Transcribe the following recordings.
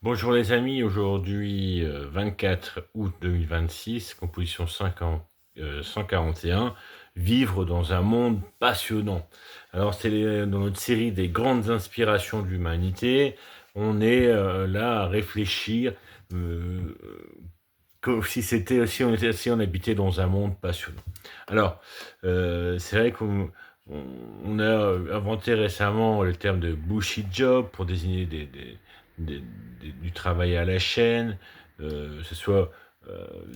Bonjour les amis, aujourd'hui 24 août 2026, composition 141, vivre dans un monde passionnant. Alors dans notre série des grandes inspirations de l'humanité, on est là à réfléchir euh, comme si on habitait dans un monde passionnant. Alors, c'est vrai qu'on a inventé récemment le terme de bullshit job pour désigner du travail à la chaîne, que ce soit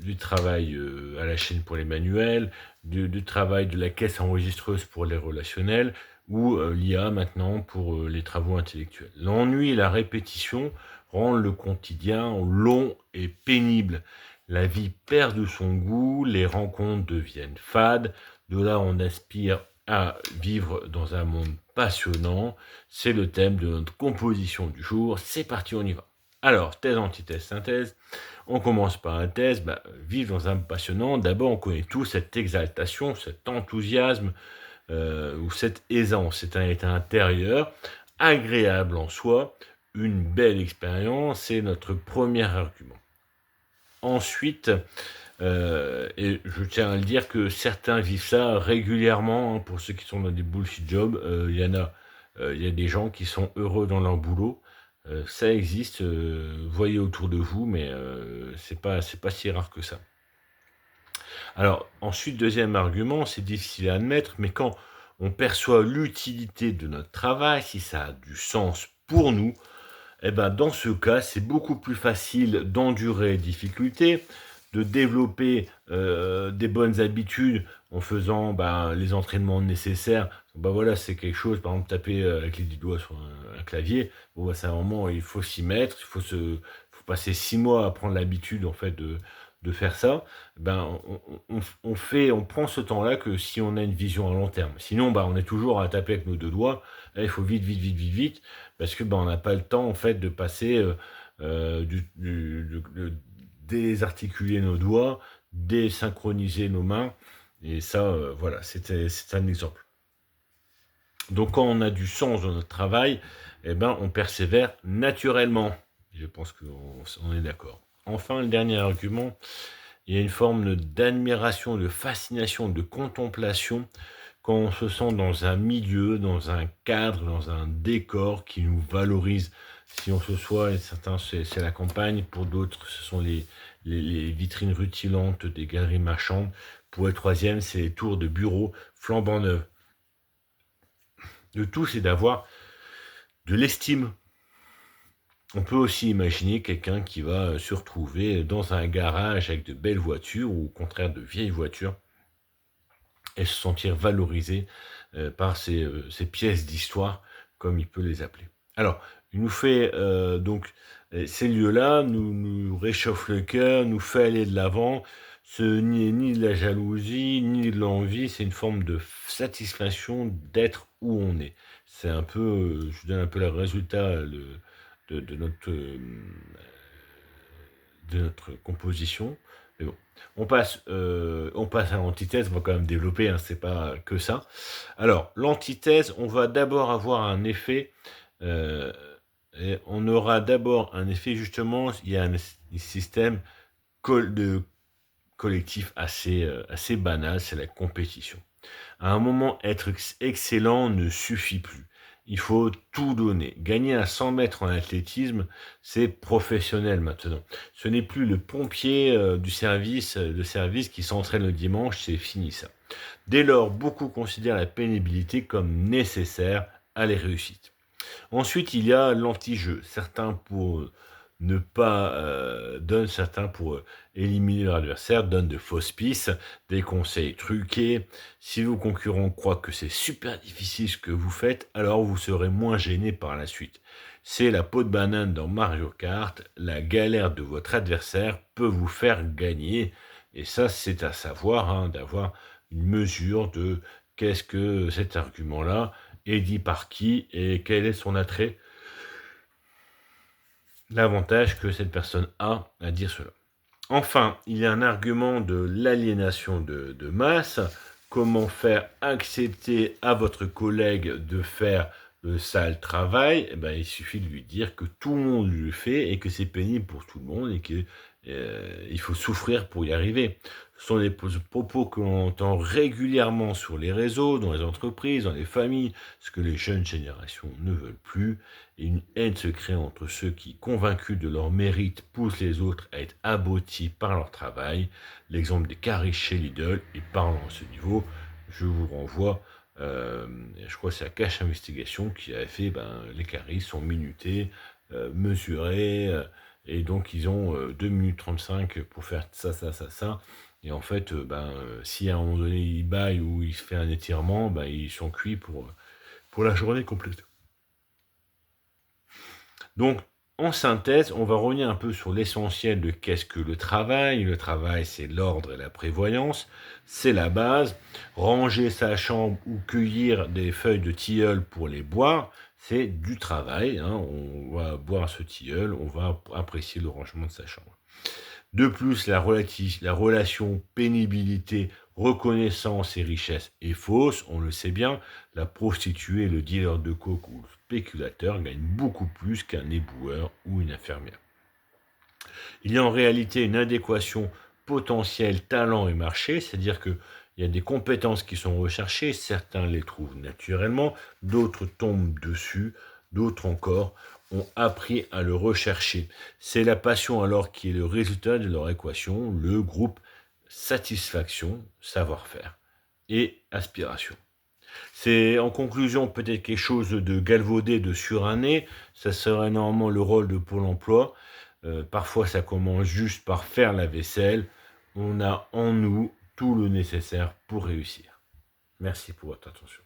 du travail à la chaîne pour les manuels, du travail de la caisse enregistreuse pour les relationnels, ou l'IA maintenant pour les travaux intellectuels. L'ennui et la répétition rendent le quotidien long et pénible. La vie perd de son goût, les rencontres deviennent fades. De là, on aspire à vivre dans un monde passionnant. C'est le thème de notre composition du jour. C'est parti, on y va. Alors, thèse, antithèse, synthèse. On commence par la thèse. Vivre dans un monde passionnant. D'abord, on connaît tous cette exaltation, cet enthousiasme ou cette aisance. C'est un état intérieur agréable en soi, une belle expérience. C'est notre premier argument. Ensuite, et je tiens à le dire que certains vivent ça régulièrement, hein, pour ceux qui sont dans des bullshit jobs, il y a des gens qui sont heureux dans leur boulot, ça existe, voyez autour de vous, mais c'est pas si rare que ça. Alors ensuite, deuxième argument, c'est difficile à admettre, mais quand on perçoit l'utilité de notre travail, si ça a du sens pour nous, eh ben, dans ce cas, c'est beaucoup plus facile d'endurer les difficultés, de développer des bonnes habitudes en faisant les entraînements nécessaires. Voilà, c'est quelque chose, par exemple, taper avec les 10 doigts sur un clavier. C'est un moment où il faut s'y mettre, faut passer 6 mois à prendre l'habitude en fait de faire ça. On prend ce temps-là que si on a une vision à long terme. Sinon, on est toujours à taper avec nos deux doigts. Là, il faut vite, vite, vite, vite, vite parce que on n'a pas le temps en fait de passer de désarticuler nos doigts, désynchroniser nos mains, et ça, voilà, c'est un exemple. Donc quand on a du sens dans notre travail, on persévère naturellement. Je pense qu'on est d'accord. Enfin, le dernier argument, il y a une forme d'admiration, de fascination, de contemplation quand on se sent dans un milieu, dans un cadre, dans un décor qui nous valorise. Si on se soit, et certains c'est la campagne, pour d'autres ce sont les vitrines rutilantes des galeries marchandes, pour le troisième c'est les tours de bureaux flambant neuves. Le tout c'est d'avoir de l'estime. On peut aussi imaginer quelqu'un qui va se retrouver dans un garage avec de belles voitures ou au contraire de vieilles voitures et se sentir valorisé par ces pièces d'histoire, comme il peut les appeler. Alors, il nous fait ces lieux-là nous réchauffent le cœur, nous fait aller de l'avant. Ce n'est ni de la jalousie, ni de l'envie, c'est une forme de satisfaction d'être où on est. C'est un peu, je vous donne un peu le résultat de notre composition. Mais bon, on passe à l'antithèse, on va quand même développer, hein, c'est pas que ça. Alors, l'antithèse, on va d'abord avoir un effet, euh, et on aura d'abord un effet, justement, il y a un système de collectif assez banal, c'est la compétition. À un moment, être excellent ne suffit plus. Il faut tout donner. Gagner à 100 mètres en athlétisme, c'est professionnel maintenant. Ce n'est plus le pompier de service qui s'entraîne le dimanche, c'est fini ça. Dès lors, beaucoup considèrent la pénibilité comme nécessaire à la réussite. Ensuite, il y a l'anti-jeu. Certains pour ne pas donnent, certains pour éliminer leur adversaire, donnent de fausses pistes, des conseils truqués. Si vos concurrents croient que c'est super difficile ce que vous faites, alors vous serez moins gêné par la suite. C'est la peau de banane dans Mario Kart. La galère de votre adversaire peut vous faire gagner. Et ça, c'est à savoir, hein, d'avoir une mesure de qu'est-ce que cet argument-là est dit par qui et quel est son attrait, l'avantage que cette personne a à dire cela. Enfin, il y a un argument de l'aliénation de masse. Comment faire accepter à votre collègue de faire le sale travail, eh ben, il suffit de lui dire que tout le monde le fait et que c'est pénible pour tout le monde et que, il faut souffrir pour y arriver. Ce sont des propos que l'on entend régulièrement sur les réseaux, dans les entreprises, dans les familles, ce que les jeunes générations ne veulent plus. Et une haine se crée entre ceux qui, convaincus de leur mérite, poussent les autres à être abrutis par leur travail. L'exemple des caries chez Lidl est parlant à ce niveau. Je vous renvoie, je crois que c'est la Cache Investigation qui avait fait, les caries sont minutées, mesurées, et donc ils ont 2 minutes 35 pour faire ça, ça, ça, ça. Et en fait, si à un moment donné il baille ou il se fait un étirement, ils sont cuits pour la journée complète. Donc, en synthèse, on va revenir un peu sur l'essentiel de qu'est-ce que le travail. Le travail, c'est l'ordre et la prévoyance, c'est la base. Ranger sa chambre ou cueillir des feuilles de tilleul pour les boire, c'est du travail, hein. On va boire ce tilleul, on va apprécier le rangement de sa chambre. De plus, la relation pénibilité, reconnaissance et richesse est fausse, on le sait bien. La prostituée, le dealer de coke ou le spéculateur gagnent beaucoup plus qu'un éboueur ou une infirmière. Il y a en réalité une adéquation potentielle talent et marché, c'est-à-dire que il y a des compétences qui sont recherchées, certains les trouvent naturellement, d'autres tombent dessus, d'autres encore ont appris à le rechercher. C'est la passion alors qui est le résultat de leur équation, le groupe satisfaction, savoir-faire et aspiration. C'est en conclusion peut-être quelque chose de galvaudé, de suranné, ça serait normalement le rôle de Pôle emploi. Parfois ça commence juste par faire la vaisselle. On a en nous tout le nécessaire pour réussir. Merci pour votre attention.